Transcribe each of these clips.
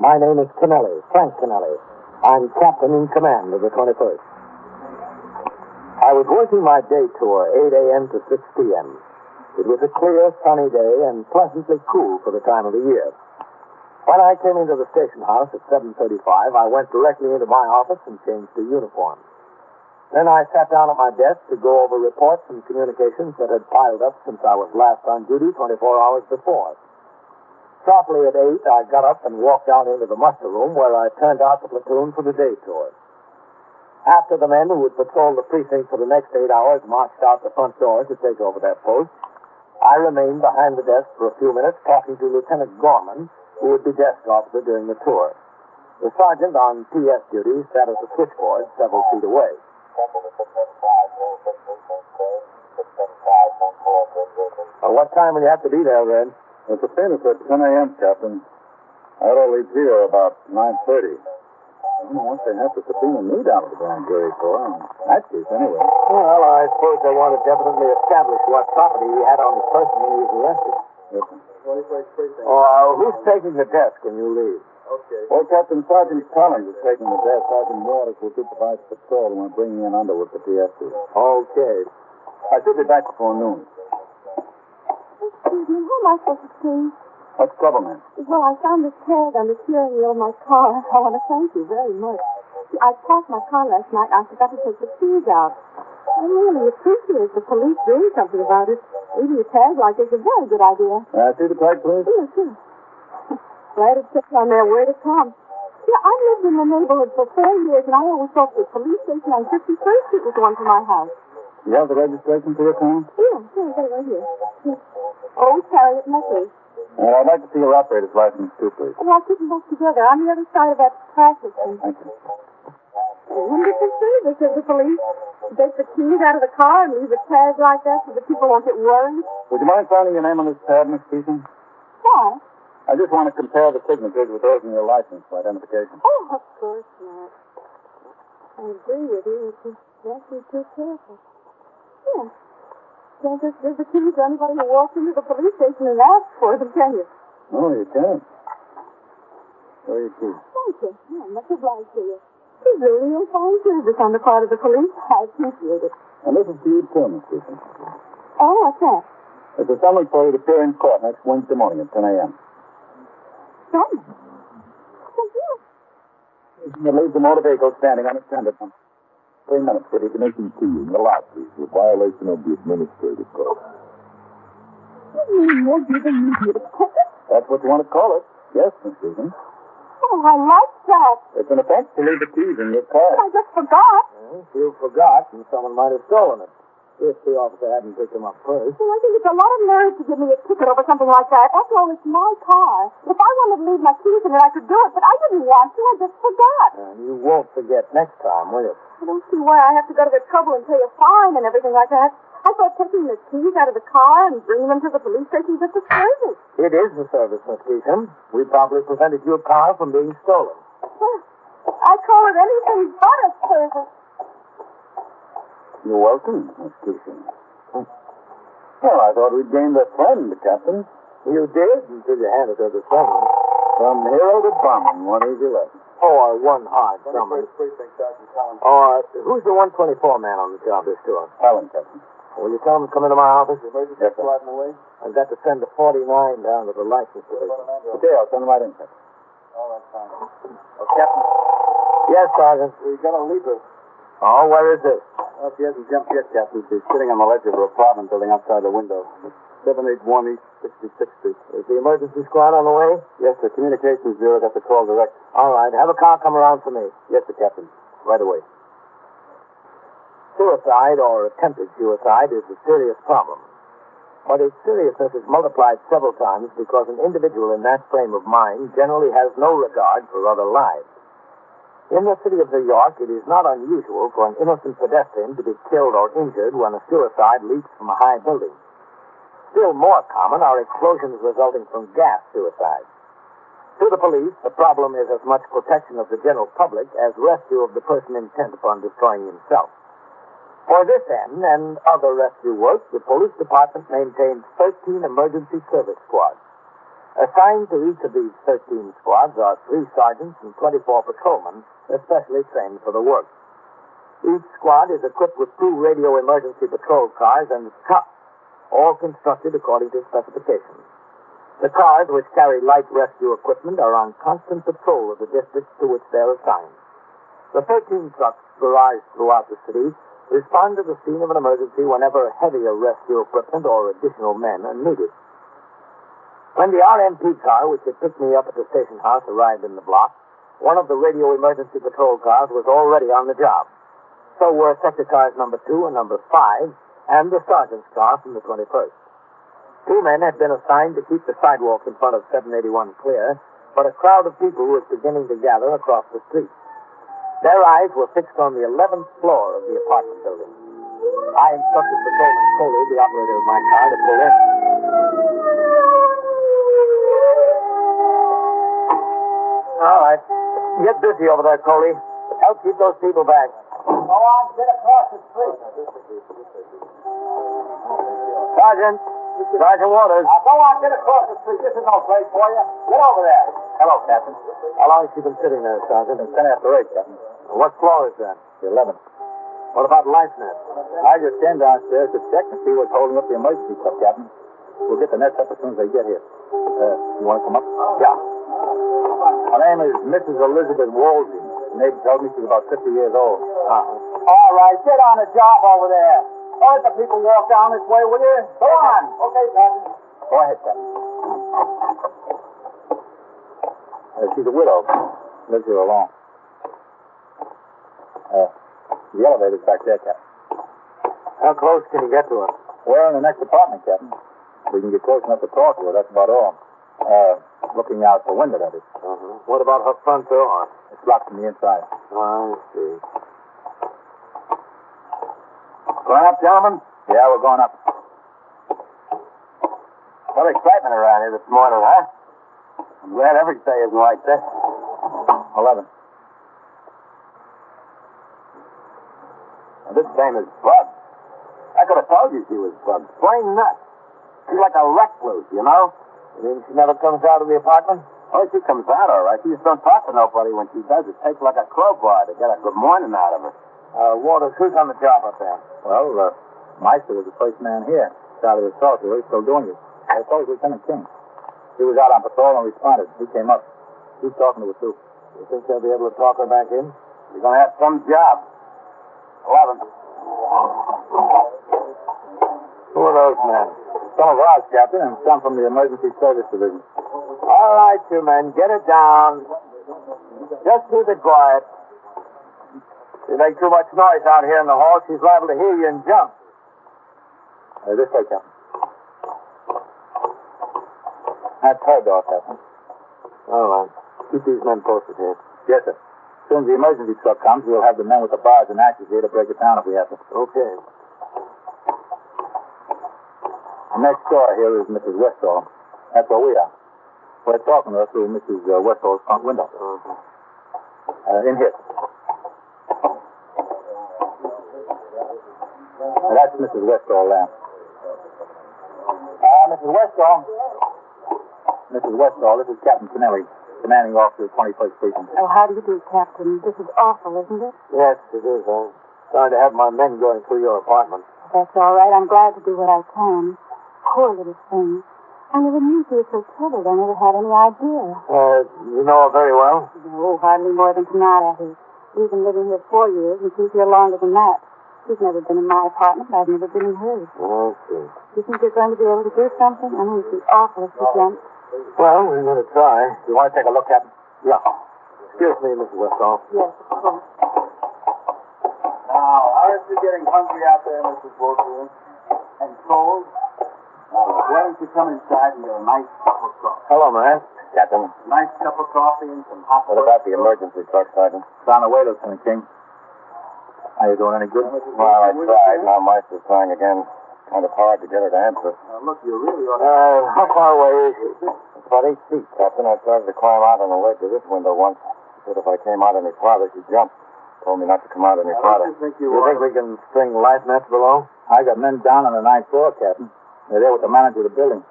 My name is Kennelly, Frank Kennelly. I'm captain in command of the 21st. I was working my day tour, 8 a.m. to 6 p.m. It was a clear, sunny day and pleasantly cool for the time of the year. When I came into the station house at 7:35, I went directly into my office and changed to uniform. Then I sat down at my desk to go over reports and communications that had piled up since I was last on duty 24 hours before. Sharply at 8, I got up and walked out into the muster room where I turned out the platoon for the day tour. After the men who would patrol the precinct for the next 8 hours marched out the front door to take over their post, I remained behind the desk for a few minutes talking to Lieutenant Gorman, who would be desk officer during the tour. The sergeant on PS duty sat at the switchboard several feet away. What time will you have to be there, Red? It's a famous at 10 a.m., Captain. I ought to leave here about 9:30. I don't know what they have to subpoena me down at the grand jury for. In that case, anyway. Well, I suppose they want to definitely establish what property he had on his person when he was arrested. Yes, sir. 21st Precinct. Who's taking the desk when you leave? Okay. Well, Captain Sergeant Collins is taking the desk. Sergeant Waters will supervise patrol and we're bringing in Underwood for PSC. Okay. I should be back before noon. Excuse me, who am I supposed to see? What's trouble, man? Well, I found this tag on the steering wheel of my car. I want to thank you very much. See, I parked my car last night and I forgot to take the keys out. I really appreciate the police doing something about it. Leaving a tag like this is a very good idea. See the tag, please? Yes, sure. Glad it says on there where to come. Yeah, I lived in the neighborhood for 4 years and I always thought the police station on 51st Street was the one for my house. You have the registration for your car? Yeah, I got it right here. Yes. Oh, Harriet McLean. I'd like to see your operator's license, too, please. Oh, I'll put them both together on the other side of that traffic thing. Thank you. Wonderful service of the police. Take the keys out of the car and leave a tag like that so the people won't get worried. Would you mind signing your name on this pad, Miss Keaton? Why? I just want to compare the signatures with those in your license for identification. Oh, of course not. I agree with you. You have to be too careful. Yeah. Can't just give the keys to anybody who walks into the police station and asks for them, can you? Oh, you can. Show your keys. Thank you. I'm much obliged to you. It's really a fine service on the part of the police. I appreciate it. And this is to you, too, Miss Keaton. Oh, what's that? It's a summons for you to appear in court next Wednesday morning at 10 a.m. Something. Oh, yes. You leave the motor vehicle standing unattended for 3 minutes for ignition to you. Allowed, please, with violation of the administrative code. You mean you're giving me the ticket? That's what you want to call it. Yes, Miss Keaton. Oh, I like that. It's an offense to leave the keys in your car. I just forgot. If you forgot, and someone might have stolen it. If the officer hadn't picked him up first. Well, I think it's a lot of nerve to give me a ticket over something like that. After all, it's my car. If I wanted to leave my keys in it, I could do it, but I didn't want to. I just forgot. And you won't forget next time, will you? I don't see why I have to go to the trouble and pay a fine and everything like that. I thought taking the keys out of the car and bringing them to the police station was just a service. It is a service, Miss Keaton. We probably prevented your car from being stolen. I call it anything but a service. You're welcome, Miss Keaton. Well, I thought we'd gained a friend, Captain. You did, until you handed her the summons. From hero to bum, one easy lesson. Or one hard summons. 21st Precinct, Sergeant Collins. Or who's the 124 man on the job this tour? Helen, Captain. Will you tell him to come into my office? Emergency Yes, sir. squad in the way? I've got to send a 49 down to the license division. Okay, I'll send him right in, Captain. All right, fine. Captain, Yes, Sergeant. we got a leaper. Oh, where is this? Well, she hasn't jumped yet, Captain. She's sitting on the ledge of her apartment building outside the window. 781 East 66th Street. Is the emergency squad on the way? Yes, sir. Communications Bureau got the call direct. All right. Have a car come around for me. Yes, sir, Captain. Right away. Suicide or attempted suicide is a serious problem. But its seriousness is multiplied several times because an individual in that frame of mind generally has no regard for other lives. In the city of New York, it is not unusual for an innocent pedestrian to be killed or injured when a suicide leaps from a high building. Still more common are explosions resulting from gas suicides. To the police, the problem is as much protection of the general public as rescue of the person intent upon destroying himself. For this end and other rescue work, the police department maintains 13 emergency service squads. Assigned to each of these 13 squads are 3 sergeants and 24 patrolmen, especially trained for the work. Each squad is equipped with 2 radio emergency patrol cars and cops, all constructed according to specifications. The cars, which carry light rescue equipment, are on constant patrol of the districts to which they're assigned. The 13 trucks barraged throughout the city respond to the scene of an emergency whenever heavier rescue equipment or additional men are needed. When the RMP car, which had picked me up at the station house, arrived in the block, one of the radio emergency patrol cars was already on the job. So were sector cars number 2 and number 5, and the sergeant's car from the 21st. 2 men had been assigned to keep the sidewalk in front of 781 clear, but a crowd of people was beginning to gather across the street. Their eyes were fixed on the 11th floor of the apartment building. I instructed Patrolman Coley, the operator of my car, to pull in. All right. Get busy over there, Coley. Help keep those people back. Go on, get across the street. Sergeant Waters. Go on, get across the street. This is no place for you. Get over there. Hello, Captain. How long has she been sitting there, Sergeant? It's 10 after 8, Captain. What floor is that? The 11th. What about LifeNet? I just came downstairs to check and see what's holding up the emergency truck, Captain. We'll get the nets up as soon as they get here. You want to come up? Yeah. Her name is Mrs. Elizabeth Wolsey. Neighbor told me she's about 50 years old. All right, get on the job over there. Let the people walk down this way, will you? Go on. Okay, Sergeant. Go ahead, Captain. She's a widow. Lives here alone. The elevator's back there, Captain. How close can you get to her? We're in the next apartment, Captain. We can get close enough to talk to her, that's about all. Looking out the window, that is. What about her front door? It's locked from the inside. I see. Going up, gentlemen? Yeah, we're going up. What excitement around here this morning, huh? I'm glad every day isn't like this. 11. Now, this dame is bugged. I could have told you she was bugged. Plain nuts. She's like a recluse, you know? You mean she never comes out of the apartment? Oh, she comes out all right. She just don't talk to nobody when she does. It takes like a crowbar to get a good morning out of her. Waters, who's on the job up there? Well, Meister was the first man here. Started his talk. He's still doing it. I told Lieutenant King. He was out on patrol and responded. He came up. He's talking to us, too. You think they'll be able to talk her back in? You're going to have some job. 11. Who are those men? Some of ours, Captain, and some from the Emergency Service Division. All right, you men, get it down. Just keep it quiet. If you make too much noise out here in the hall, she's liable to hear you and jump. This way, Captain. That's her door, Captain. All right. Keep these men posted here. Yes, sir. As soon as the emergency truck comes, we'll have the men with the bars and axes here to break it down if we have to. Okay. The next door here is Mrs. Westall. That's where we are. We're talking to her through Mrs. Westall's front window. In here. That's Mrs. Westall there. Mrs. Westall. Mrs. Westall, this is Captain Kennelly, commanding officer of 21st Precinct. Oh, how do you do, Captain? This is awful, isn't it? Yes, it is. I'm sorry to have my men going through your apartment. That's all right. I'm glad to do what I can. Poor little thing. I never knew she was so troubled. I never had any idea. You know her very well? No, hardly more than tonight at her. We've been living here 4 years, and she's here longer than that. She's never been in my apartment. I've never been in hers. I see. Do you think you're going to be able to do something? I mean, she's awful if she jumps. Well, we're going to try. You want to take a look, Captain? Yeah. Excuse me, Mrs. Westall. Yes, of course. Now, aren't you getting hungry out there, Mrs. Wolfie? And cold? Now, why don't you come inside and get a nice cup of coffee? Hello, man. Captain. Nice cup of coffee and some hot... What about the emergency truck, Sergeant? It's on the way, Lieutenant King. Are you doing any good? Well, I tried. Now Meister's trying again. Kind of hard to get her to answer. Look, you really ought How far away is she? About 8 feet, Captain. I tried to climb out on the ledge of this window once. She said if I came out any farther, she'd jump. Told me not to come out any farther. You think we can string life nets below? I got men down on the 9th floor, Captain. They're there with the manager of the building.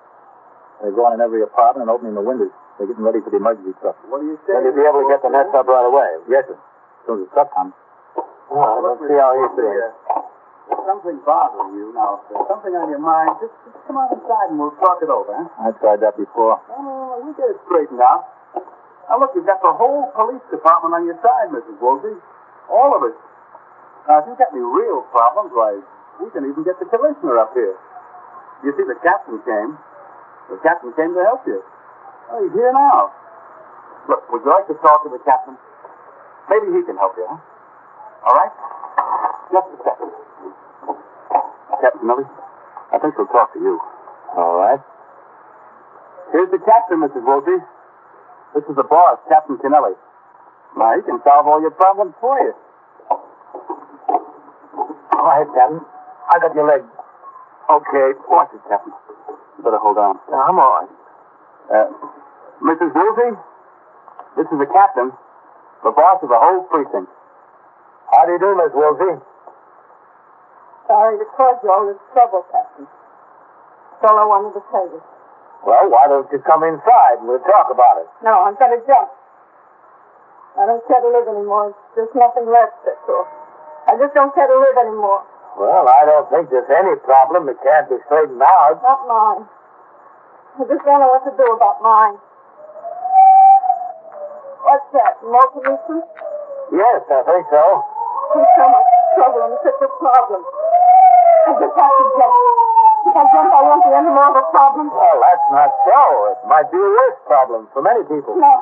They're going in every apartment and opening the windows. They're getting ready for the emergency truck. What do you say? Then you'll be able to get the nets up right away. Yes, sir. As soon as the truck comes. Let's see how he's doing. There's something bothering you now, sir. Something on your mind. Just come on inside and we'll talk it over, huh? I tried that before. Oh, we get it straightened out. Now, look, you've got the whole police department on your side, Mrs. Woolsey. All of it. Now, if you've got any real problems, why, we can even get the commissioner up here. You see, the captain came. The captain came to help you. Oh, he's here now. Look, would you like to talk to the captain? Maybe he can help you, huh? All right? Just a second. Captain Millie, I think he'll talk to you. All right. Here's the captain, Mrs. Woolsey. This is the boss, Captain Kennelly. Now, he can solve all your problems for you. All right, Captain. I got your leg. Okay, watch it, Captain. You better hold on. Now, I'm all right. Mrs. Woolsey, this is the captain, the boss of the whole precinct. How do you do, Miss Woolsey? Sorry to cause you all this trouble, Captain. That's all I wanted to tell you. Well, why don't you come inside and we'll talk about it? No, I'm going to jump. I don't care to live anymore. There's nothing left, that's all. I just don't care to live anymore. Well, I don't think there's any problem that can't be straightened out. Not mine. I just don't know what to do about mine. What's that? More policemen? Yes, I think so. There's so much trouble and such a problem. I just have to jump. If I jump, I won't be any more of a problem. Well, that's not so. It might be a worse problem for many people. No,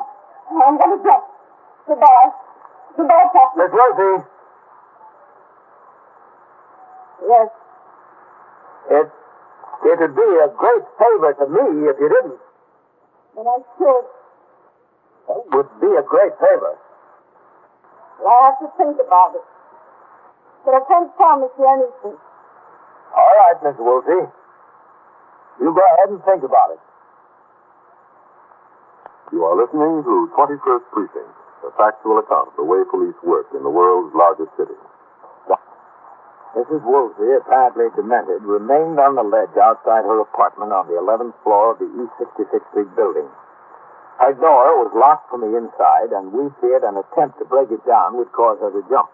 I'm going to jump. Goodbye. Goodbye, Captain. Miss Woolsey, Yes. it'd be a great favor to me if you didn't. But I should. It would be a great favor. Well, I have to think about it. But I can't promise you anything. All right, Miss Woolsey. You go ahead and think about it. You are listening to 21st Precinct, a factual account of the way police work in the world's largest city. Mrs. Woolsey, apparently demented, remained on the ledge outside her apartment on the 11th floor of the East 66th Street building. Her door was locked from the inside, and we feared an attempt to break it down would cause her to jump.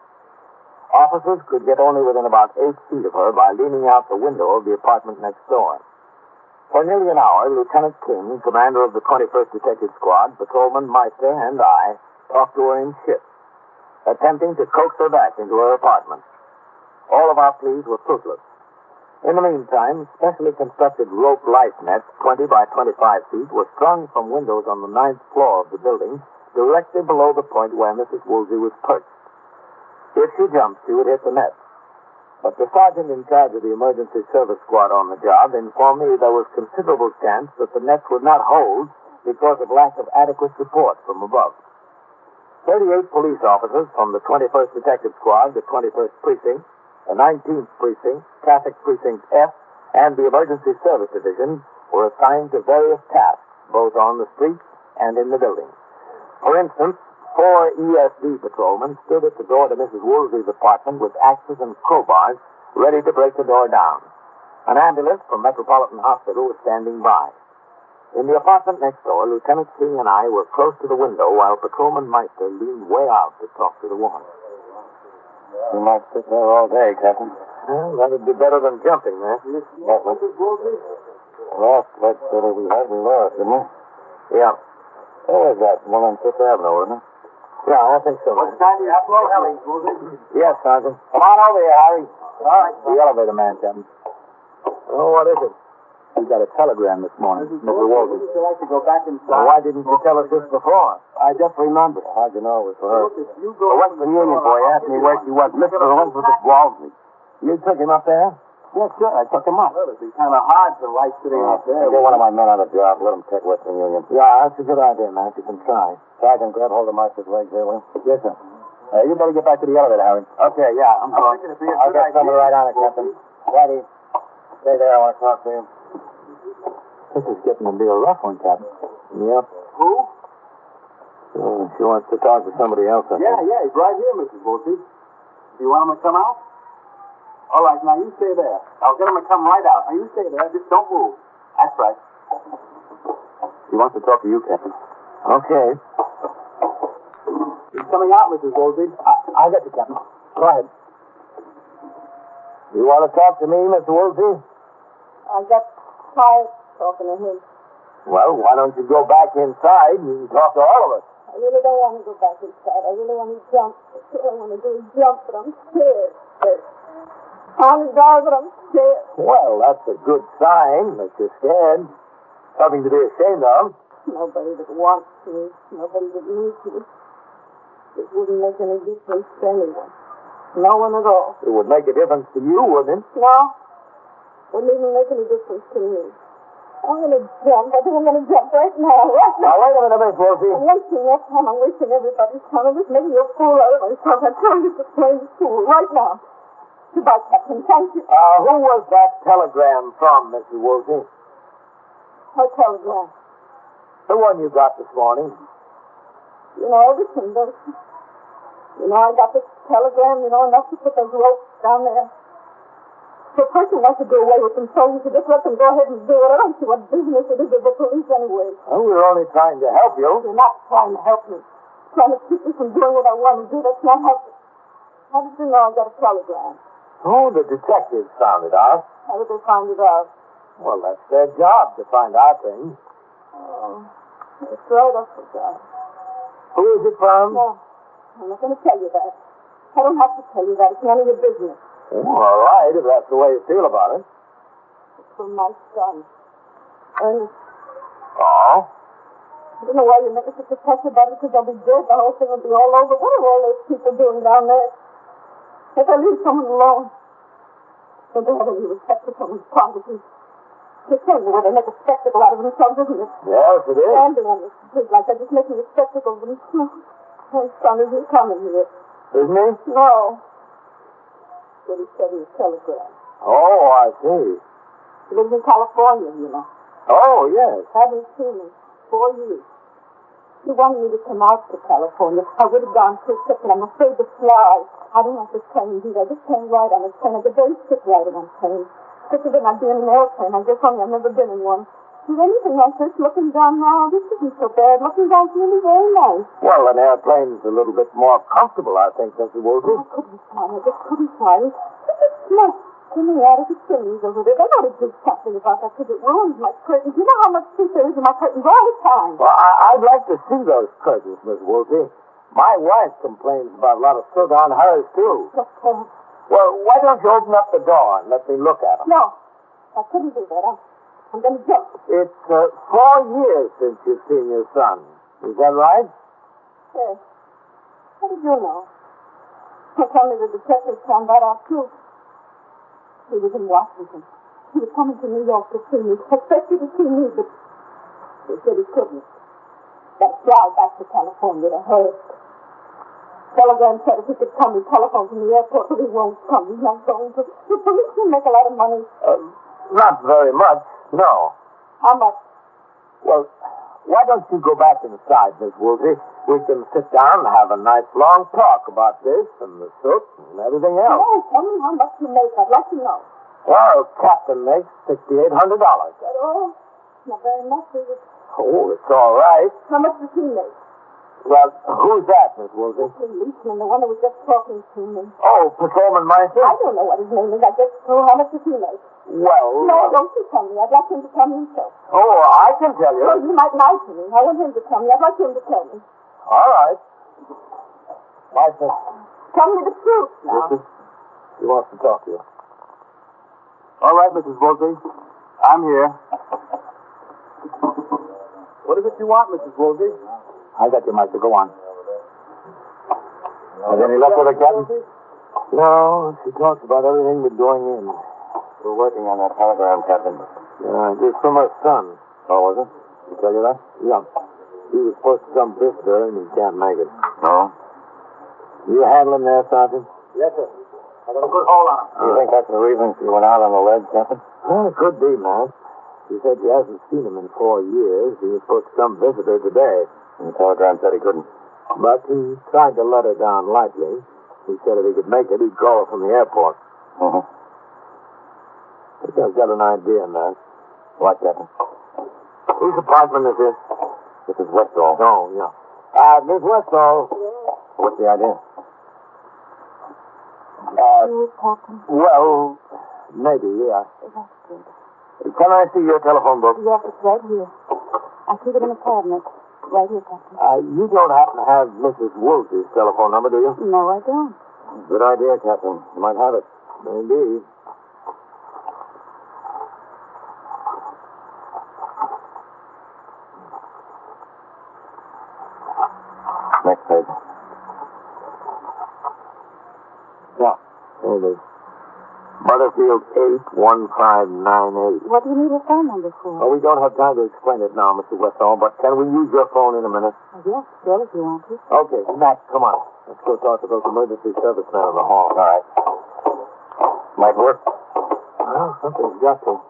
Officers could get only within about 8 feet of her by leaning out the window of the apartment next door. For nearly an hour, Lieutenant King, commander of the 21st Detective Squad, Patrolman Meister, and I talked to her in shifts, attempting to coax her back into her apartment. All of our pleas were fruitless. In the meantime, specially constructed rope life nets, 20 by 25 feet, were strung from windows on the 9th floor of the building, directly below the point where Mrs. Woolsey was perched. If she jumped, she would hit the net. But the sergeant in charge of the emergency service squad on the job informed me there was considerable chance that the nets would not hold because of lack of adequate support from above. 38 police officers from the 21st Detective Squad, the 21st Precinct, the 19th Precinct, Traffic Precinct F, and the Emergency Service Division were assigned to various tasks, both on the street and in the building. For instance, 4 ESD patrolmen stood at the door to Mrs. Woolsey's apartment with axes and crowbars, ready to break the door down. An ambulance from Metropolitan Hospital was standing by. In the apartment next door, Lieutenant King and I were close to the window while Patrolman Meister leaned way out to talk to the woman. We might sit there all day, Captain. Well, that'd be better than jumping, man. Mrs. Woolsey? Last leg city we had, we lost, didn't we? Yeah. Where was that? One on Fifth Avenue, wasn't it? Yeah, I think so. What time do you have to go, Ellie, Woolsey? Yes, Sergeant. Come on over here, Harry. All right. The elevator man, Captain. Oh, what is it? We got a telegram this morning. Mr. Woolsey. Would you like to go back inside? Well, why didn't you tell us this before? I just remembered. How'd you know it was for her? Look, if you go... The Western Union boy asked me where she was. Mr. Elizabeth Walsey. You took him up there? Yes, sir. I took him up. Well, it'd be kind of hard to lie sitting out there. Get one of my men on the job. Let him check Western Union. Yeah, that's a good idea, man. You can try. Sergeant, grab hold of Meister's legs here, will you? Yes, sir. You better get back to the elevator, Harry. Okay, yeah, I'm going. thinking it'd be a I'll good get someone idea. right on it, Captain. Righty. Stay there. I want to talk to you. This is getting to be a rough one, Captain. Yep. Who? She wants to talk to somebody else, I think. Yeah, he's right here, Mrs. Woolsey. Do you want him to come out? All right, now you stay there. I'll get him to come right out. Now you stay there. Just don't move. That's right. He wants to talk to you, Captain. Okay. He's coming out, Mrs. Woolsey. I'll get you, Captain. Go ahead. You want to talk to me, Mr. Woolsey? I got tired talking to him. Well, why don't you go back inside and talk to all of us? I really don't want to go back inside. I really want to jump. I want to do a jump, but I'm scared. I want to die, but I'm scared. Well, that's a good sign that you're scared. Something to be ashamed of. Nobody that wants me. Nobody that needs me. It wouldn't make any difference to anyone. No one at all. It would make a difference to you, wouldn't it? No. Wouldn't even make any difference to me. I'm going to jump. I think I'm going to jump right now. Right now. Now, wait a minute, Miss Woolsey. I'm wasting your time. I'm wasting everybody's time. I'm just making a fool out of myself. I'm trying to plain fool right now. Goodbye, Captain. Thank you. Who was that telegram from, Mrs. Woolsey? What telegram? The one you got this morning. You know everything, don't you? You know I got this telegram, you know, enough to put those ropes down there. If a person wants to do away with them, so you should just let them go ahead and do it. I don't see what business it is of the police anyway. Well, we're only trying to help you. You're not trying to help me. Trying to keep me from doing what I want to do. That's not helping. How did you know I got a telegram? Oh, the detectives found it out. How did they find it out? Well, that's their job to find out things. Oh, that's right, I forgot. Who is it from? No, I'm not going to tell you that. I don't have to tell you that. It's none of your business. Oh, all right, if that's the way you feel about it. It's from my son. Ernest. Oh? I don't know why you make such a fuss about it, because I'll be dead. The whole thing will be all over. What are all those people doing down there? If I leave someone alone, don't they have any respect for someone's privacy? It's certainly where they make a spectacle out of themselves, isn't it? Yes, it is. Standing on the street like that, just making a spectacle of themselves. My son isn't coming here. Isn't he? No. What he said in the telegram. Oh, I see. He lives in California, you know. Oh, yes. Haven't seen him 4 years. He wanted me to come out to California. I would have gone too quick, but I'm afraid to fly. I don't like this plane either. I just can't ride on this plane. I get very sick riding on planes. Sicker than I'd be in an airplane. I guess only I've never been in one. Is anything like this looking down now? This isn't so bad. Looking down's really very nice. Well, an airplane's a little bit more comfortable, I think, Mr. Woolsey. I couldn't fly. I just couldn't fly. It's just smoke coming out of the chimneys over there. They ought to do something about that because it ruins my curtains. You know how much sleep there is in my curtains all the time. Well, I'd like to see those curtains, Miss Woolsey. My wife complains about a lot of soot on hers, too. Just Well, why don't you open up the door and let me look at them? No, I couldn't do that. I'm going to jump. It's 4 years since you've seen your son. Is that right? Yes. How did you know? Well, tell me the detectives found that out, too. He was in Washington. He was coming to New York to see me. Expected to see me, but he said he couldn't. Got to fly back to California to hurry. Telegram said if he could come, he'd telephone from the airport, but he won't come. He's not going to. The police can make a lot of money. Not very much, no. How much? Well, why don't you go back inside, Miss Woolsey? We can sit down and have a nice long talk about this and the soot and everything else. No, tell me how much you make. I'd like to know. Well, Captain makes $6,800. At all? Not very much, is it? Oh, it's all right. How much does he make? Well, who's that, Miss Woolsey? The policeman, the one who was just talking to me. Oh, Patrolman Meister? I don't know what his name is. I just know how much does he make. Well... No, don't you tell me. I'd like him to tell me himself. Oh, I can tell you. Well, you might lie to me. I want him to tell me. I'd like him to tell me. All right. Meister. Tell me the truth now. He wants to talk to you. All right, Mrs. Woolsey. I'm here. What is it you want, Mrs. Woolsey? I got you, Meister. Go on. Have any luck with her, Captain? No, she talks about everything but going in. We're working on that telegram, Captain. Yeah, it's from her son. Oh, was it? Did he tell you that? Yeah. He was supposed to come visit her, and he can't make it. No. You handle him there, Sergeant? Yes, sir. I got a good hold on him. Do you think that's the reason she went out on the ledge, Captain? Well, it could be, man. She said she hasn't seen him in 4 years. He was supposed to come visit her today. And the telegram said he couldn't. But he tried to let her down lightly. He said if he could make it, he'd call her from the airport. Uh-huh. I think I've got an idea, man. What, Captain? Whose apartment is this? This is Westall. Oh, yeah. Miss Westall. What's the idea? You, Captain? Well, maybe, yeah. That's good. Can I see your telephone book? Yes, it's right here. I keep it in a cabinet. Right here, Captain. You don't happen to have Mrs. Woolsey's telephone number, do you? No, I don't. Good idea, Captain. You might have it. Indeed. Next page. Yeah, there it is. Butterfield 81598. What do you need a phone number for? Well, we don't have time to explain it now, Mr. Westall, but can we use your phone in a minute? Yes, sure, if you want to. Okay, Matt, come on. Let's go talk to those emergency servicemen in the hall. All right. Might work. Well, something's got to.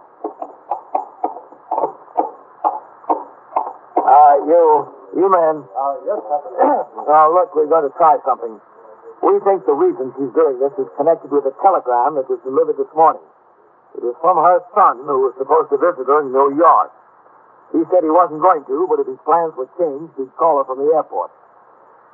You man. Yes, Captain. Now, look, we're going to try something. We think the reason she's doing this is connected with a telegram that was delivered this morning. It was from her son, who was supposed to visit her in New York. He said he wasn't going to, but if his plans were changed, he'd call her from the airport.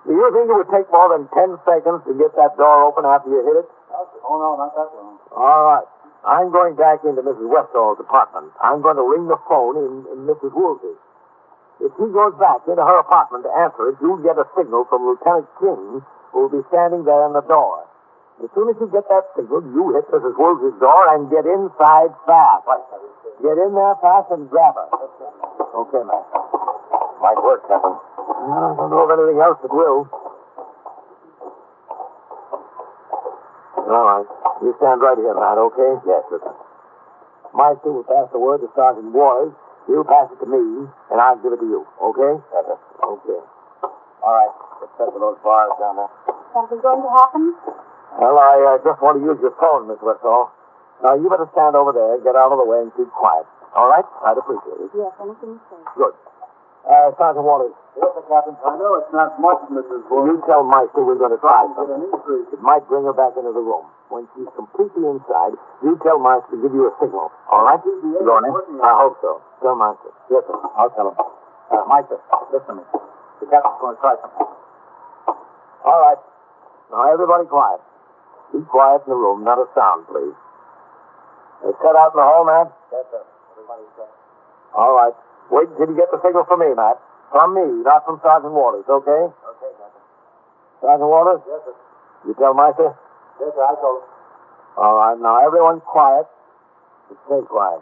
Do you think it would take more than 10 seconds to get that door open after you hit it? Oh, no, not that long. All right. I'm going back into Mrs. Westall's apartment. I'm going to ring the phone in Mrs. Woolsey's. If she goes back into her apartment to answer it, you'll get a signal from Lieutenant King, who will be standing there in the door. As soon as you get that signal, you hit Mrs. Woolsey's door and get inside fast. Get in there fast and grab her. Okay, Matt. Might work, Captain. I don't know of anything else that will. All right. You stand right here, Matt, okay? Yes, Lieutenant. Meister will pass the word to Sergeant Waters. He'll pass it to me, and I'll give it to you, okay? Yes, sir. Okay. All right. Let's set for those bars down there. Something going to happen? Well, I just want to use your phone, Miss Westall. Now, you better stand over there, get out of the way, and keep quiet. All right? I'd appreciate it. Yes, anything you say. Good. Sergeant Waters. Yes, sir, Captain. I know it's not much, Mrs. You tell Meister we're going to try Get something. an increase. It might bring her back into the room. When she's completely inside, you tell Meister to give you a signal. All right? You going in? I hope so. Tell Meister. Yes, sir. I'll tell him. Meister, listen to me. The captain's going to try something. All right. Now, everybody quiet. Keep quiet in the room. Not a sound, please. They set out in the hall, Matt? Yes, sir. Everybody's set. All right. Wait until you get the signal from me, Matt. From me, not from Sergeant Waters, okay? Okay, Captain. Sergeant Waters? Yes, sir. You tell Meister? Yes, sir. I told him. All right. Now, everyone quiet. Stay quiet.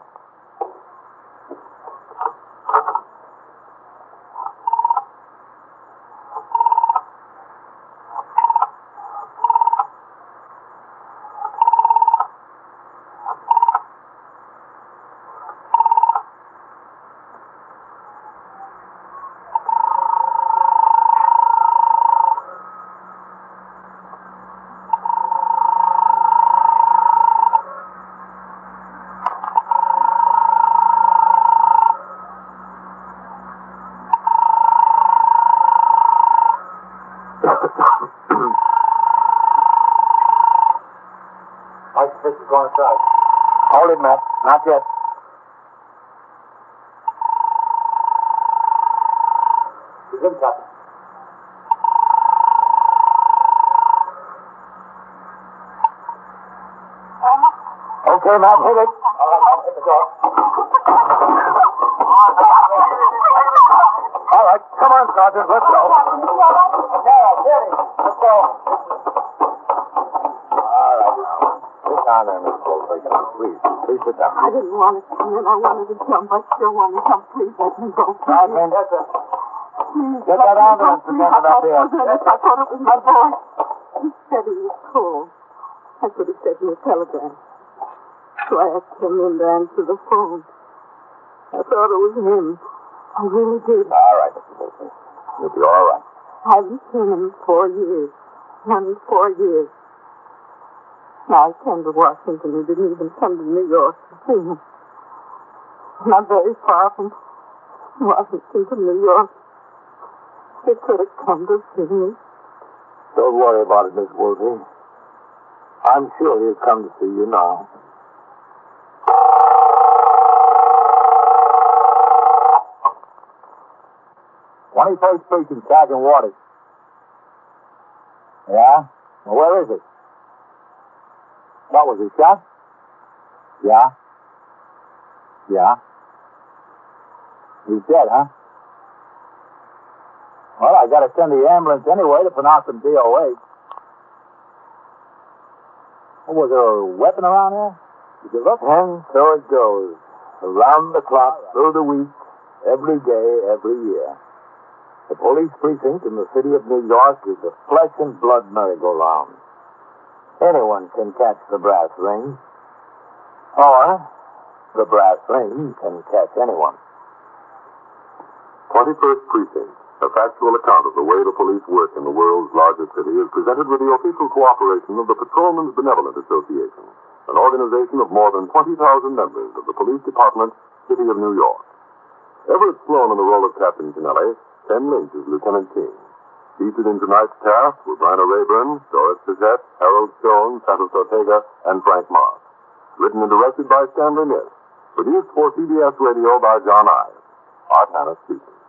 Meister says he's going inside. Hold it, Matt. Not yet. He's in, Captain. Okay, Matt, hit it. All right, I'll hit the door. All right. Come on, Sergeant. Let's go. Yeah, get him. Let's go. All right, now. Sit down there, Miss Goldberg. Please sit down. I didn't want to come in. I wanted to jump. I still want to jump. Please let me go. Sergeant. Yes, sir. Please Get let that me go, ambulance please. together up here. I thought it was my boy. He said he was cold. I could have sent him a telegram. So I asked him in to answer the phone. I thought it was him. I really did. All right, Mr. Wilson. You'll be all right. I haven't seen him in 4 years. 4 years. Now I came to Washington. He didn't even come to New York to see him. Not very far from Washington to New York. He could have come to see me. Don't worry about it, Miss Woolsey. I'm sure he'll come to see you now. 21st Precinct, Sergeant Waters. Yeah? Well, where is he? What, was he shot? Yeah? Yeah? He's dead, huh? Well, I gotta send the ambulance anyway to pronounce him DOA. Was there a weapon around there? Did you look? And so it goes. Around the clock, through the week, every day, every year. The police precinct in the city of New York is a flesh and blood merry-go-round. Anyone can catch the brass ring. Or the brass ring can catch anyone. 21st Precinct, a factual account of the way the police work in the world's largest city, is presented with the official cooperation of the Patrolmen's Benevolent Association, an organization of more than 20,000 members of the Police Department, City of New York. Everett Sloan in the role of Captain Kennelly, Ken Lynch as Lieutenant King. Featured in tonight's cast were Bryna Rayburn, Doris Suzette, Harold Stone, Santos Ortega, and Frank Moss. Written and directed by Stanley Niss. Produced for CBS Radio by John Ives. Art Hannah speaking.